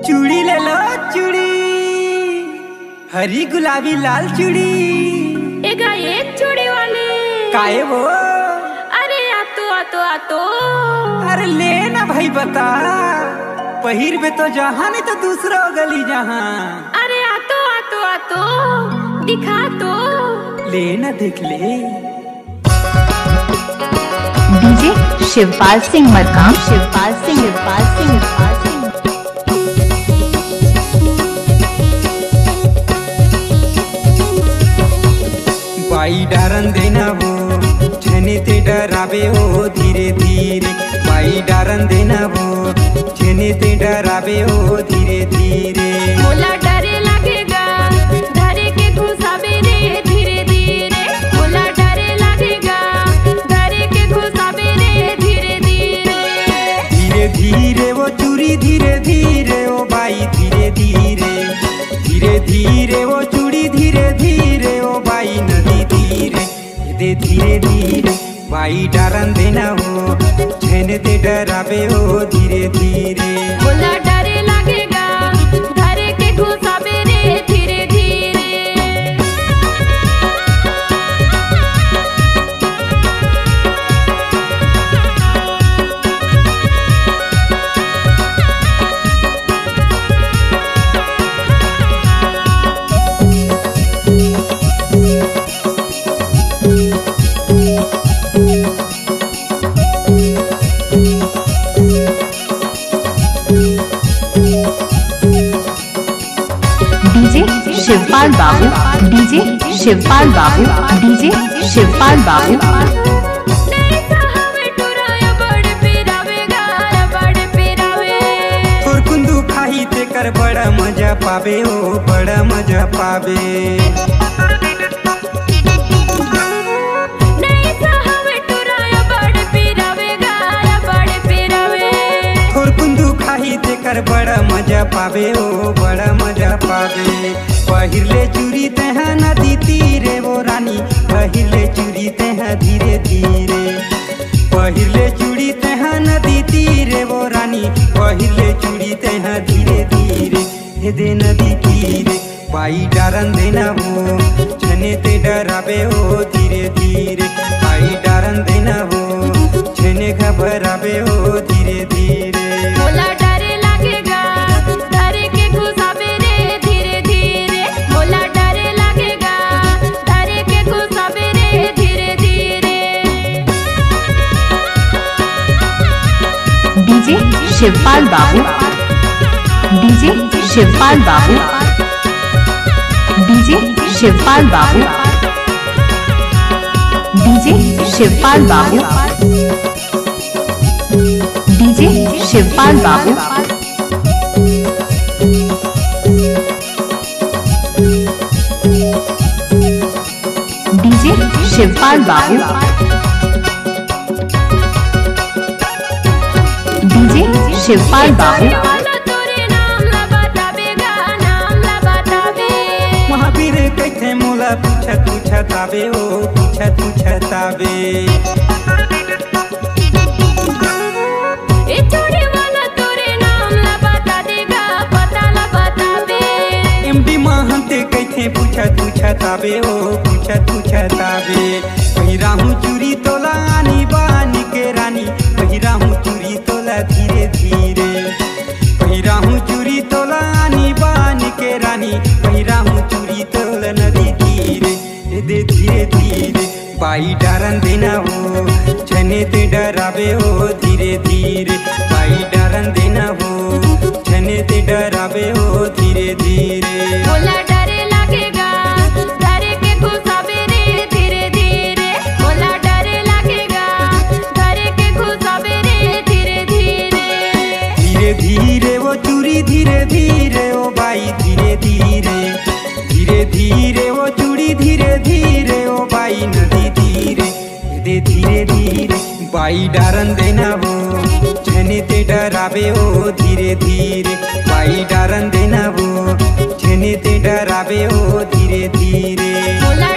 चूड़ी ले लो चूड़ी, हरी गुलाबी लाल चूड़ी। एगा एक चूड़ी वाले काहे वो? अरे आतो अरे ले ना भाई बता, पहिर बे तो जहाँ नहीं तो दूसरा गली जहाँ। अरे आतो दिखा तो ले ना देख ले। डीजे शिवपाल सिंह मरकाम, शिवपाल सिंह बाई डारन देना वो छने ते डरावे ओ धीरे धीरे। बाई डारन देना वो छने ते डरावे ओ धीरे धीरे। मोला डरे लगेगा धरे के घुसावे रे धीरे धीरे। मोला डरे लगेगा धरे के घुसावे रे धीरे धीरे। धीरे धीरे वो चूड़ी धीरे धीरे ओ बाई धीरे धीरे। धीरे धीरे वो चूड़ी धीरे धीरे ओ बाई नदी धीरे दे धीरे धीरे। बाई डारन देना हो छेने ते डरावे हो धीरे धीरे। मोला डरे लगेगा धरे के घुसावे रे धीरे धीरे। शिवपाल बाबू, डीजे शिवपाल बाबू, डीजे शिवपाल बाबू। कुंदू खाई ते कर बड़ा मजा पावे ओ बड़ा मजा पावे। कुंदू खाई ते कर बड़ा मजा पावे ओ बड़ा मजा पावे। पहिरले चूड़ी तेहा नदी तीरे वो रानी, पहिरले चूड़ी तेहा धीरे धीरे। पहिरले चूड़ी तेहा नदी तीरे वो रानी, पहिरले चूड़ी तेहा धीरे धीरे हे दे नदी तीरे। बाई डारन देना हो छने ते डरावे हो धीरे धीरे। बाई डारन देना हो छने घबरावे हो धीरे धीरे। मोला डरे लगेगा धरे के घुसावे रे धीरे धीरे। मोला डरे लगेगा धरे के घुसावे रे धीरे धीरे। डीजे शिवपाल बाबू, डीजे शिवपाल बाबू, डीजे शिवपाल बाबू, डीजे शिवपाल बाबू, डीजे शिवपाल बाबू। डीजे शिवपाल बाबू, डीजे शिवपाल बाबू। महावीर कैथे मोला पूछत आवे ओ पूछत आवे। एमडी महंते कैथे पूछत आवे ओ पूछत आवे। पहिराहूँ चूड़ी तोला आनी बानी के रानी, पहिराहूँ चूड़ी तोला धीरे धीरे। पहिराहूँ चूड़ी तोला आनी बानी के रानी, पहिराहूँ चूड़ी तोला नदी तीरे दे धीरे धीरे। बाई डारन देना हो छने ते डरावे हो धीरे धीरे। बाई डारन देना हो छने ते डरावे हो धीरे धीरे। मोला डरे लगेगा धरे के घुसावे रे धीरे धीरे। मोला डरे लगेगा धरे के घुसावे रे धीरे धीरे। धीरे धीरे वो चूड़ी धीरे धीरे ओ बाई धीरे धीरे। धीरे धीरे वो चूड़ी धीरे धीरे ओ बाई नदी धीरे दे धीरे धीरे। बाई डारन देना हो छने ते डरावे ओ धीरे धीरे। बाई डारन देना हो छने ते डरावे ओ धीरे धीरे। मोला